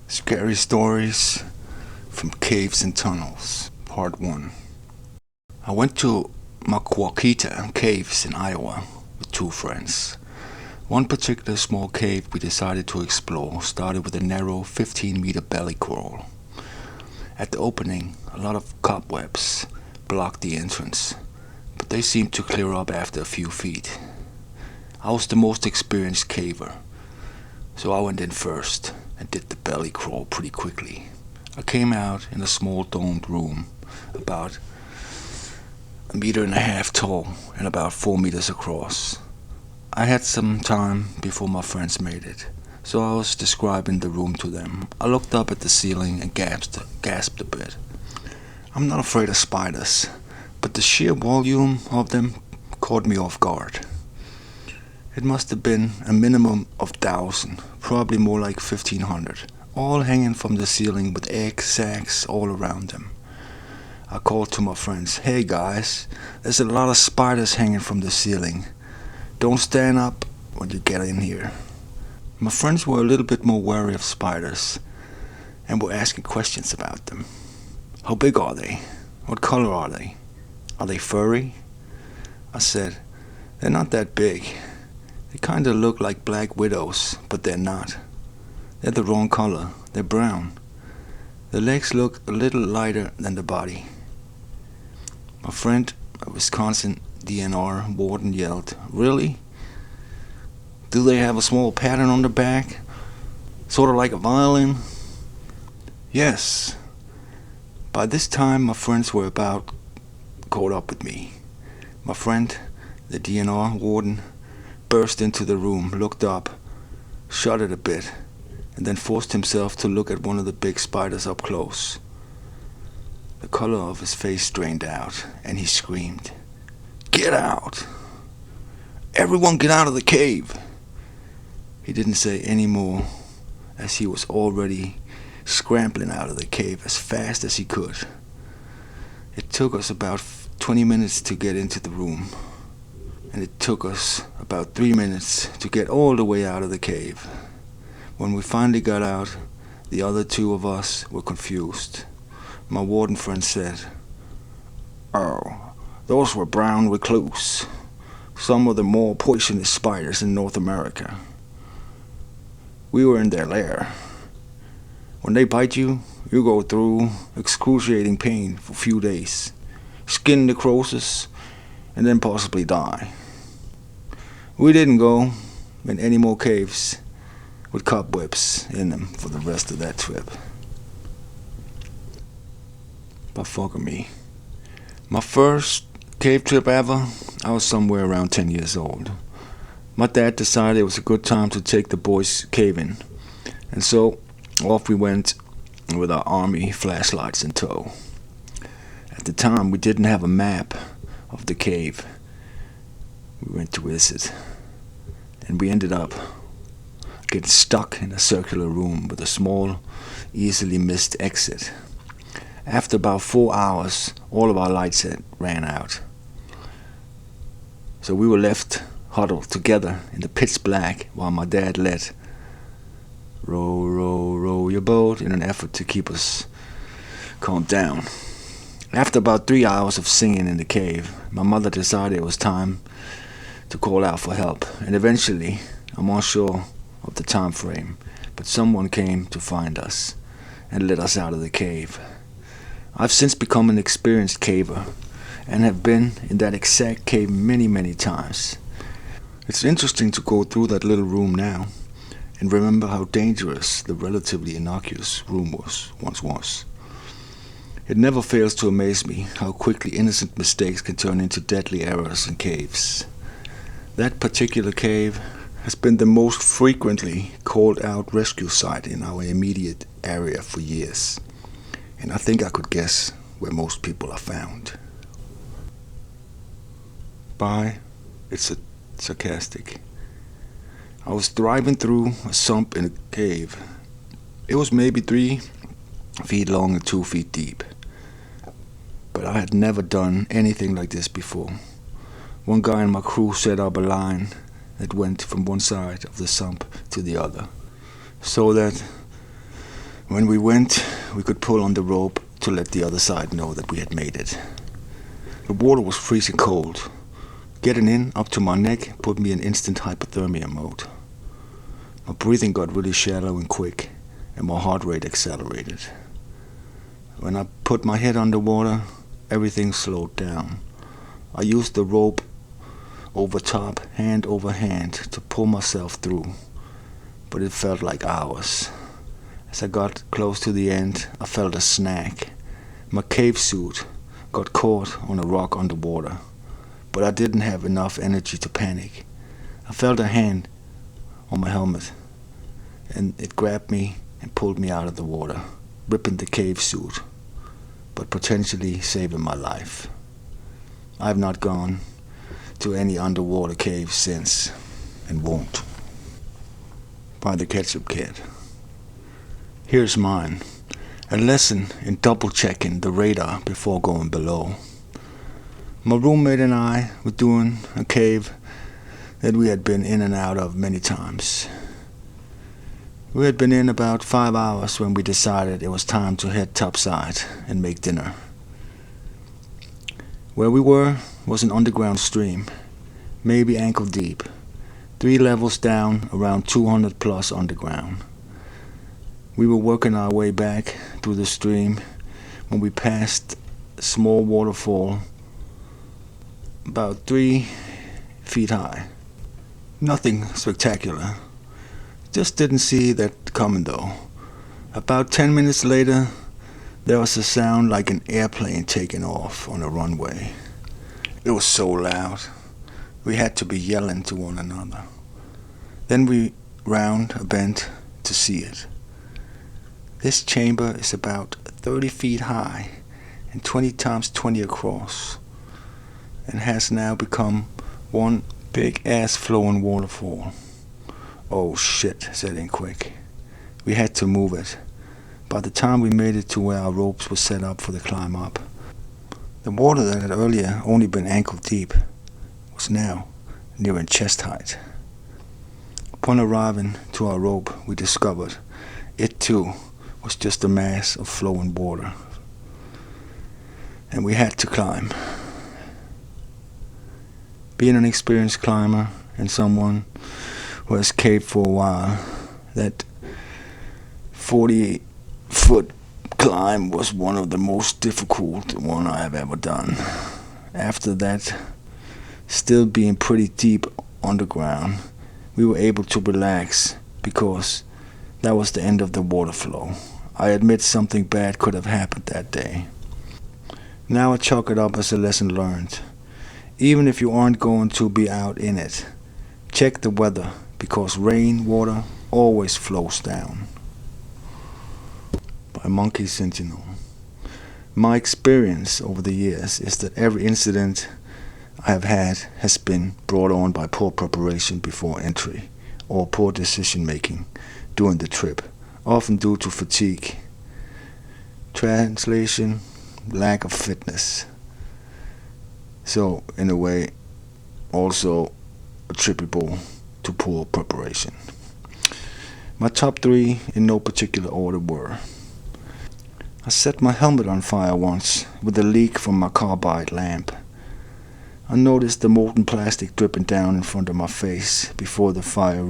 Scary Stories from Caves and Tunnels, Part 1. I went to Maquoketa Caves in Iowa with two friends. One particular small cave we decided to explore started with a narrow 15-meter belly crawl. At the opening, a lot of cobwebs blocked the entrance, but they seemed to clear up after a few feet. I was the most experienced caver, so I went in first and did the belly crawl pretty quickly. I came out in a small domed room, about 1.5 meters tall and about 4 meters across. I had some time before my friends made it, so I was describing the room to them. I looked up at the ceiling and gasped a bit. I'm not afraid of spiders, but the sheer volume of them caught me off guard. It must have been a minimum of 1,000, probably more like 1,500, all hanging from the ceiling with egg sacs all around them. I called to my friends, "Hey guys, there's a lot of spiders hanging from the ceiling. Don't stand up when you get in here." My friends were a little bit more wary of spiders and were asking questions about them. How big are they? What color are they? Are they furry? I said, "They're not that big. They kinda look like black widows, but they're not. They're the wrong color. They're brown. The legs look a little lighter than the body." My friend, a Wisconsin DNR warden, yelled, "Really? Do they have a small pattern on the back? Sort of like a violin?" Yes. By this time, my friends were about caught up with me. My friend, the DNR warden, burst into the room, looked up, shuddered a bit, and then forced himself to look at one of the big spiders up close. The color of his face drained out, and he screamed, "Get out! Everyone get out of the cave!" He didn't say any more, as he was already scrambling out of the cave as fast as he could. It took us about 20 minutes to get into the room, and it took us about 3 minutes to get all the way out of the cave. When we finally got out, the other two of us were confused. My warden friend said, "Oh, those were brown recluse, some of the more poisonous spiders in North America. We were in their lair. When they bite you, you go through excruciating pain for a few days, skin necrosis, and then possibly die." We didn't go in any more caves with cobwebs in them for the rest of that trip. But fuck me. My first cave trip ever, I was somewhere around 10 years old. My dad decided it was a good time to take the boys caving, and so off we went with our army flashlights in tow. At the time, we didn't have a map of the cave we went to visit, and we ended up getting stuck in a circular room with a small, easily missed exit. After about 4 hours, all of our lights had ran out, so we were left huddled together in the pitch black while my dad led "Row, row, row your boat" in an effort to keep us calmed down. After about 3 hours of singing in the cave, my mother decided it was time to call out for help, and eventually, I'm unsure of the time frame, but someone came to find us and let us out of the cave. I've since become an experienced caver and have been in that exact cave many, many times. It's interesting to go through that little room now and remember how dangerous the relatively innocuous room once was. It never fails to amaze me how quickly innocent mistakes can turn into deadly errors in caves. That particular cave has been the most frequently called out rescue site in our immediate area for years, and I think I could guess where most people are found. Bye. It's sarcastic. I was driving through a sump in a cave. It was maybe 3 feet long and 2 feet deep, but I had never done anything like this before. One guy in my crew set up a line that went from one side of the sump to the other, so that When we went, we could pull on the rope to let the other side know that we had made it. The water was freezing cold. Getting in up to my neck put me in instant hypothermia mode. My breathing got really shallow and quick, and my heart rate accelerated. When I put my head underwater, everything slowed down. I used the rope over top, hand over hand, to pull myself through, but it felt like hours. As I got close to the end, I felt a snag. My cave suit got caught on a rock underwater, but I didn't have enough energy to panic. I felt a hand on my helmet, and it grabbed me and pulled me out of the water, ripping the cave suit, but potentially saving my life. I have not gone to any underwater cave since, and won't. By the Ketchup Kid. Here's mine. A lesson in double-checking the radar before going below. My roommate and I were doing a cave that we had been in and out of many times. We had been in about 5 hours when we decided it was time to head topside and make dinner. Where we were was an underground stream, maybe ankle deep, 3 levels down, around 200 plus underground. We were working our way back through the stream when we passed a small waterfall about 3 feet high. Nothing spectacular. Just didn't see that coming though. About 10 minutes later, there was a sound like an airplane taking off on a runway. It was so loud, we had to be yelling to one another. Then we round a bend to see it. This chamber is about 30 feet high and 20 times 20 across, and has now become one big ass flowing waterfall. Oh shit, said in quick. We had to move it. By the time we made it to where our ropes were set up for the climb up, the water that had earlier only been ankle deep was now nearing chest height. Upon arriving to our rope, we discovered it too was just a mass of flowing water, and we had to climb. Being an experienced climber and someone who has caved for a while, that 40-foot climb was one of the most difficult one I have ever done. After that, still being pretty deep underground, we were able to relax because that was the end of the water flow. I admit something bad could have happened that day. Now I chalk it up as a lesson learned. Even if you aren't going to be out in it, check the weather, because rain water always flows down. By Monkey Sentinel. My experience over the years is that every incident I have had has been brought on by poor preparation before entry, or poor decision making during the trip, often due to fatigue. Translation, lack of fitness. So, in a way, also attributable to poor preparation. My top 3 in no particular order were: I set my helmet on fire once with a leak from my carbide lamp. I noticed the molten plastic dripping down in front of my face before the fire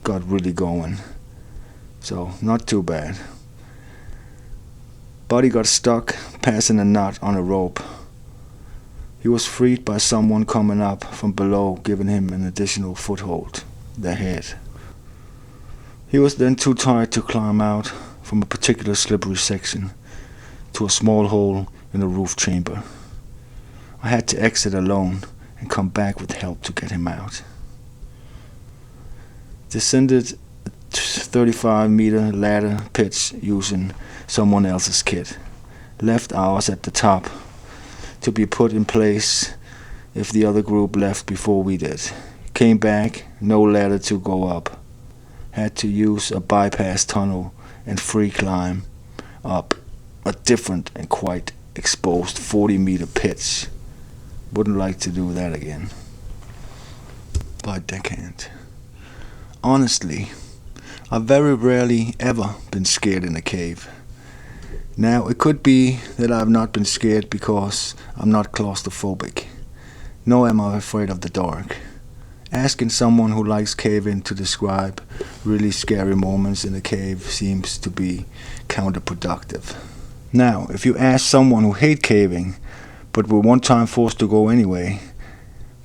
got really going. So, not too bad. Buddy got stuck passing a nut on a rope. He was freed by someone coming up from below, giving him an additional foothold, their head. He was then too tired to climb out from a particular slippery section to a small hole in a roof chamber. I had to exit alone and come back with help to get him out. Descended a 35-meter ladder pitch using someone else's kit. Left ours at the top to be put in place if the other group left before we did. Came back, no ladder to go up. Had to use a bypass tunnel and free climb up a different and quite exposed 40-meter pitch. Wouldn't like to do that again. By Deckhand. Honestly, I've very rarely ever been scared in a cave. Now, it could be that I've not been scared because I'm not claustrophobic, nor am I afraid of the dark. Asking someone who likes caving to describe really scary moments in a cave seems to be counterproductive. Now, if you ask someone who hates caving, but were one time forced to go anyway,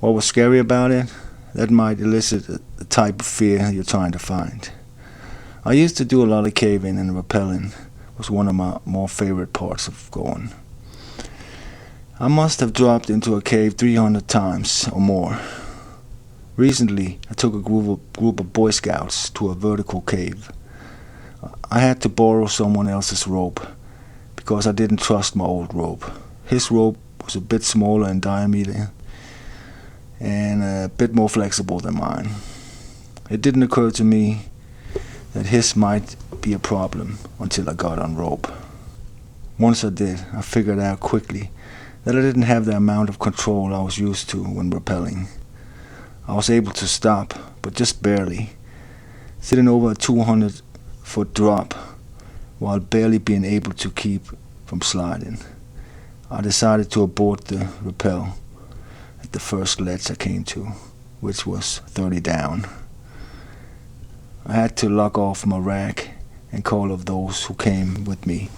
what was scary about it? That might elicit the type of fear you're trying to find. I used to do a lot of caving, and rappelling was one of my more favorite parts of going. I must have dropped into a cave 300 times or more. Recently, I took a group of Boy Scouts to a vertical cave. I had to borrow someone else's rope because I didn't trust my old rope. His rope was a bit smaller in diameter and a bit more flexible than mine. It didn't occur to me that his might be a problem until I got on rope. Once I did, I figured out quickly that I didn't have the amount of control I was used to when rappelling. I was able to stop, but just barely, sitting over a 200-foot drop while barely being able to keep from sliding. I decided to abort the rappel at the first ledge I came to, which was 30 down. I had to lock off my rack and call of those who came with me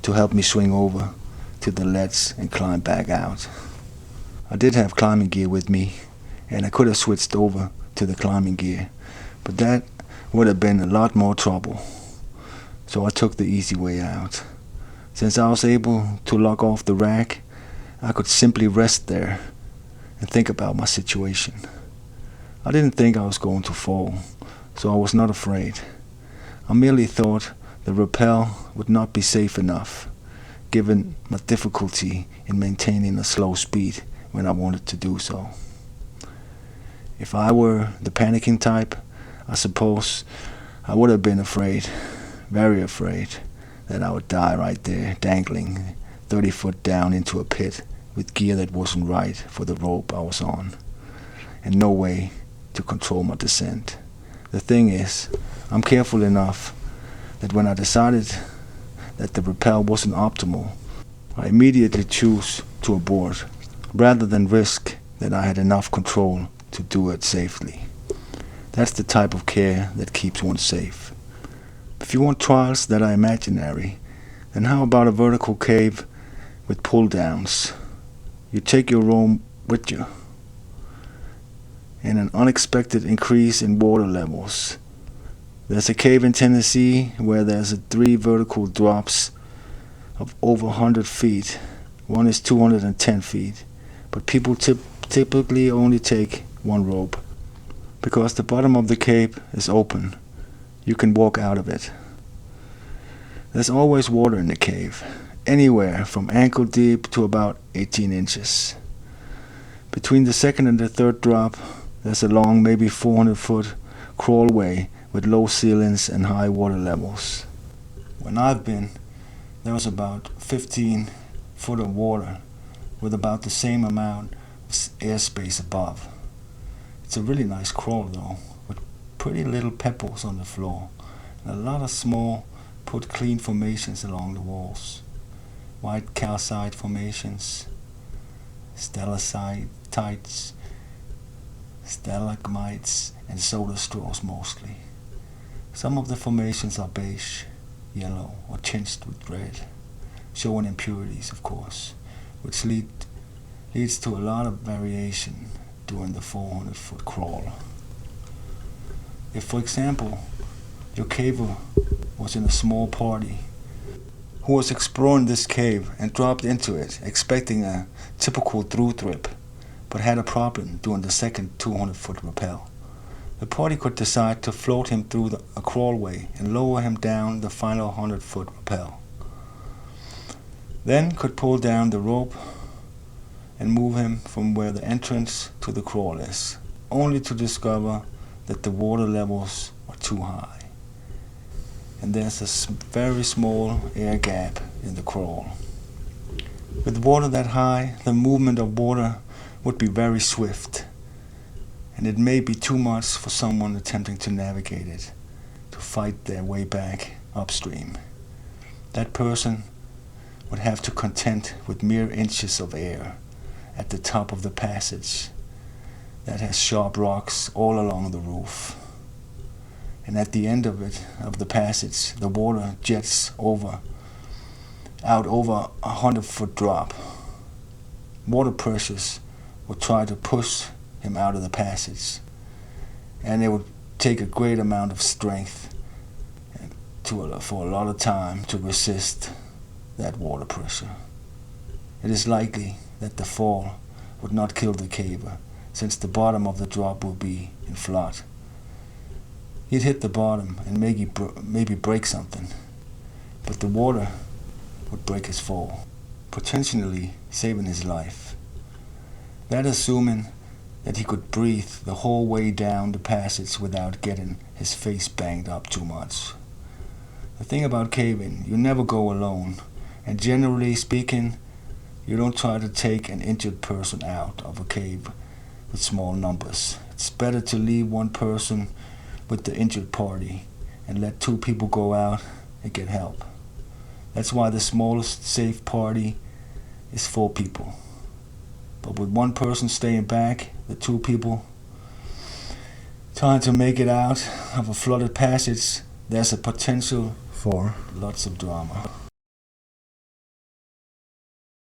to help me swing over to the ledge and climb back out. I did have climbing gear with me, and I could have switched over to the climbing gear, but that would have been a lot more trouble. So I took the easy way out. Since I was able to lock off the rack, I could simply rest there and think about my situation. I didn't think I was going to fall, so I was not afraid. I merely thought the rappel would not be safe enough, given my difficulty in maintaining a slow speed when I wanted to do so. If I were the panicking type, I suppose I would have been afraid, very afraid, that I would die right there, dangling 30 foot down into a pit with gear that wasn't right for the rope I was on, and no way to control my descent. The thing is, I'm careful enough that when I decided that the rappel wasn't optimal, I immediately choose to abort, rather than risk that I had enough control to do it safely. That's the type of care that keeps one safe. If you want trials that are imaginary, then how about a vertical cave with pull downs? You take your rope with you, and an unexpected increase in water levels. There's a cave in Tennessee where there's 3 vertical drops of over 100 feet. One is 210 feet, but people typically only take one rope. Because the bottom of the cave is open, you can walk out of it. There's always water in the cave, anywhere from ankle deep to about 18 inches. Between the second and the third drop, there's a long, maybe 400-foot crawlway with low ceilings and high water levels. When I've been, there was about 15 foot of water with about the same amount of airspace above. It's a really nice crawl though, with pretty little pebbles on the floor and a lot of small put clean formations along the walls. White calcite formations, stalactites, stalagmites, and soda straws mostly. Some of the formations are beige, yellow, or tinged with red, showing impurities, of course, which leads to a lot of variation during the 400-foot crawl. If, for example, your caver was in a small party who was exploring this cave and dropped into it expecting a typical through trip, but had a problem during the second 200-foot rappel, the party could decide to float him through a crawlway and lower him down the final 100-foot rappel. Then could pull down the rope and move him from where the entrance to the crawl is, only to discover that the water levels are too high, and there's a very small air gap in the crawl. With water that high, the movement of water would be very swift, and it may be too much for someone attempting to navigate it, to fight their way back upstream. That person would have to contend with mere inches of air at the top of the passage that has sharp rocks all along the roof. And at the end of the passage, the water jets out over 100-foot drop. Water pressures would try to push him out of the passage, and it would take a great amount of strength for a lot of time to resist that water pressure. It is likely that the fall would not kill the caver, since the bottom of the drop will be in flood. He'd hit the bottom and maybe break something, but the water would break his fall, potentially saving his life. That assuming that he could breathe the whole way down the passage without getting his face banged up too much. The thing about caving, you never go alone, and generally speaking, you don't try to take an injured person out of a cave with small numbers. It's better to leave one person with the injured party and let 2 people go out and get help. That's why the smallest safe party is 4 people. But with 1 person staying back, the 2 people trying to make it out of a flooded passage, there's a potential for lots of drama.